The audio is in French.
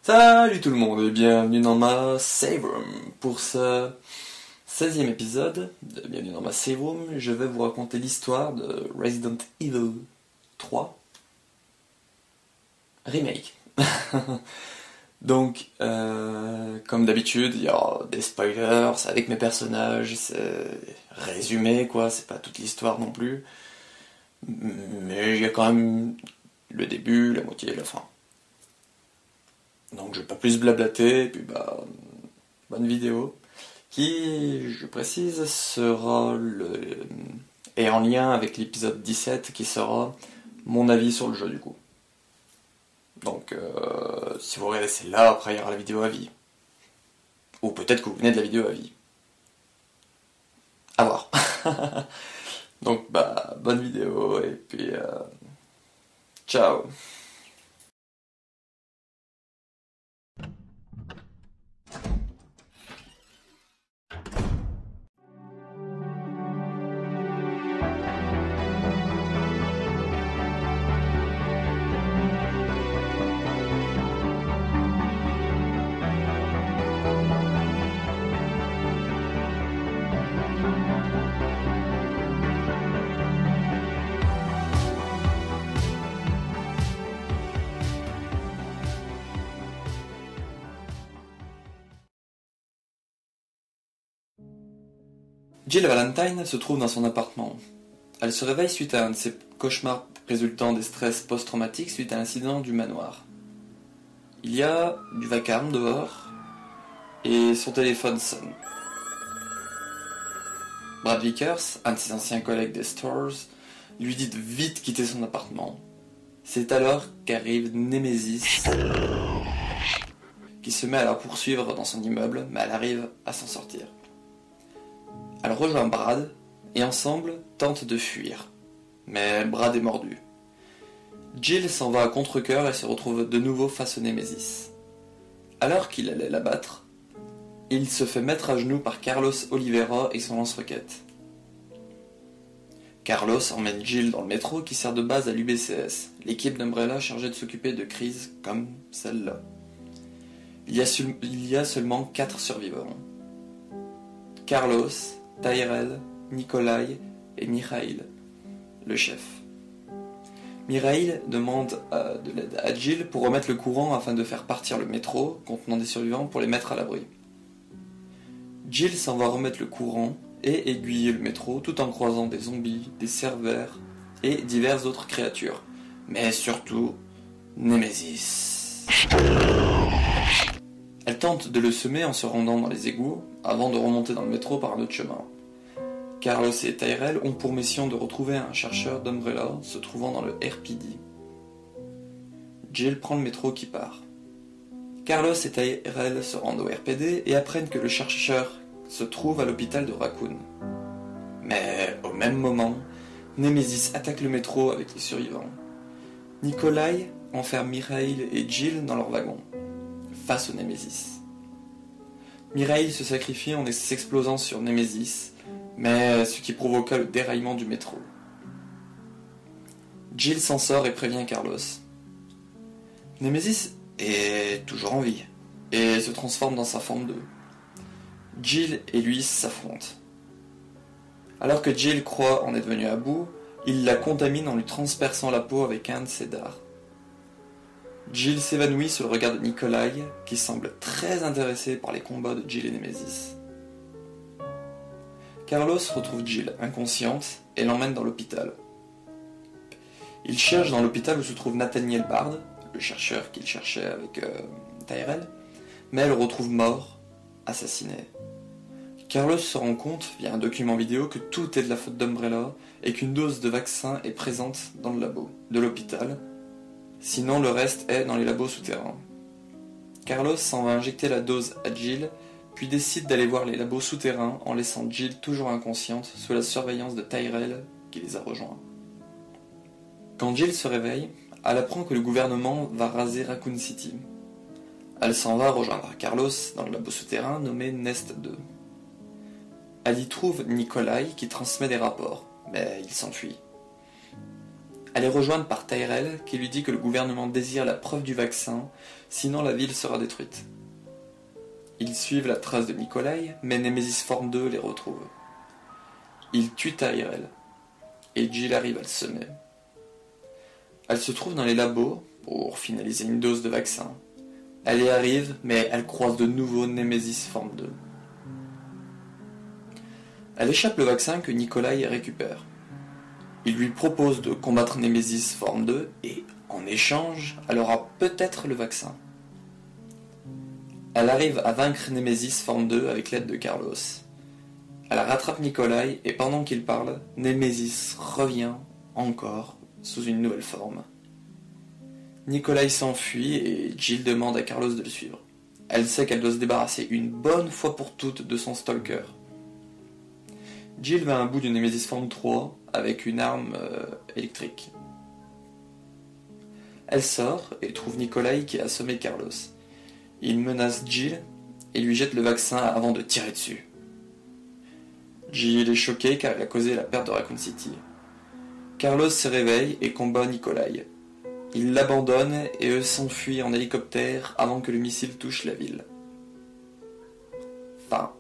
Salut tout le monde et bienvenue dans ma Save Room. Pour ce 16e épisode de Bienvenue dans ma Save Room, je vais vous raconter l'histoire de Resident Evil 3 Remake. Donc, comme d'habitude, il y a des spoilers avec mes personnages, c'est résumé quoi, c'est pas toute l'histoire non plus. Mais il y a quand même le début, la moitié et la fin. Donc je vais pas plus blablater, et puis bonne vidéo, qui, je précise, est en lien avec l'épisode 17, qui sera mon avis sur le jeu du coup. Donc si vous regardez celle-là, après il y aura la vidéo avis. Ou peut-être que vous venez de la vidéo avis. À voir. Donc bonne vidéo, et puis ciao. Jill Valentine se trouve dans son appartement. Elle se réveille suite à un de ses cauchemars résultant des stress post-traumatiques suite à l'incident du manoir. Il y a du vacarme dehors et son téléphone sonne. Brad Vickers, un de ses anciens collègues des Stores, lui dit de vite quitter son appartement. C'est alors qu'arrive Nemesis, qui se met à la poursuivre dans son immeuble, mais elle arrive à s'en sortir. Elle rejoint Brad et ensemble tentent de fuir, mais Brad est mordu. Jill s'en va à contre-cœur et se retrouve de nouveau face au Nemesis. Alors qu'il allait l'abattre, il se fait mettre à genoux par Carlos Oliveira et son lance-roquette. Carlos emmène Jill dans le métro qui sert de base à l'UBCS, l'équipe d'Umbrella chargée de s'occuper de crises comme celle-là. Il y a seulement 4 survivants. Carlos, Tyrell, Nikolai et Mikhail, le chef. Mikhail demande de l'aide à Jill pour remettre le courant afin de faire partir le métro contenant des survivants pour les mettre à l'abri. Jill s'en va remettre le courant et aiguiller le métro tout en croisant des zombies, des cervers et diverses autres créatures. Mais surtout, Nemesis. Elle tente de le semer en se rendant dans les égouts avant de remonter dans le métro par un autre chemin. Carlos et Tyrell ont pour mission de retrouver un chercheur d'Umbrella se trouvant dans le RPD. Jill prend le métro qui part. Carlos et Tyrell se rendent au RPD et apprennent que le chercheur se trouve à l'hôpital de Raccoon. Mais au même moment, Nemesis attaque le métro avec les survivants. Nikolai enferme Mikhail et Jill dans leur wagon, face au Nemesis. Mikhail se sacrifie en s'explosant sur Nemesis, mais ce qui provoqua le déraillement du métro. Jill s'en sort et prévient Carlos. Nemesis est toujours en vie et se transforme dans sa forme 2. Jill et lui s'affrontent. Alors que Jill croit en être venue à bout, il la contamine en lui transperçant la peau avec un de ses dards. Jill s'évanouit sous le regard de Nikolai, qui semble très intéressé par les combats de Jill et Nemesis. Carlos retrouve Jill inconsciente et l'emmène dans l'hôpital. Il cherche dans l'hôpital où se trouve Nathaniel Bard, le chercheur qu'il cherchait avec Tyrell, mais elle le retrouve mort, assassiné. Carlos se rend compte, via un document vidéo, que tout est de la faute d'Umbrella et qu'une dose de vaccin est présente dans le labo de l'hôpital. Sinon, le reste est dans les labos souterrains. Carlos s'en va injecter la dose à Jill, puis décide d'aller voir les labos souterrains en laissant Jill toujours inconsciente sous la surveillance de Tyrell qui les a rejoints. Quand Jill se réveille, elle apprend que le gouvernement va raser Raccoon City. Elle s'en va rejoindre Carlos dans le labo souterrain nommé Nest 2. Elle y trouve Nikolai qui transmet des rapports, mais il s'enfuit. Elle est rejointe par Tyrell qui lui dit que le gouvernement désire la preuve du vaccin, sinon la ville sera détruite. Ils suivent la trace de Nikolai, mais Nemesis Form 2 les retrouve. Ils tuent Tyrell, et Jill arrive à le semer. Elle se trouve dans les labos pour finaliser une dose de vaccin. Elle y arrive, mais elle croise de nouveau Nemesis Form 2. Elle échappe le vaccin que Nikolai récupère. Il lui propose de combattre Nemesis Form 2 et, en échange, elle aura peut-être le vaccin. Elle arrive à vaincre Nemesis Form 2 avec l'aide de Carlos. Elle rattrape Nikolai et pendant qu'il parle, Nemesis revient encore sous une nouvelle forme. Nikolai s'enfuit et Jill demande à Carlos de le suivre. Elle sait qu'elle doit se débarrasser une bonne fois pour toutes de son stalker. Jill va à un bout du Nemesis Form 3 avec une arme électrique. Elle sort et trouve Nikolai qui a assommé Carlos. Il menace Jill et lui jette le vaccin avant de tirer dessus. Jill est choquée car elle a causé la perte de Raccoon City. Carlos se réveille et combat Nikolai. Il l'abandonne et eux s'enfuient en hélicoptère avant que le missile touche la ville. Fin.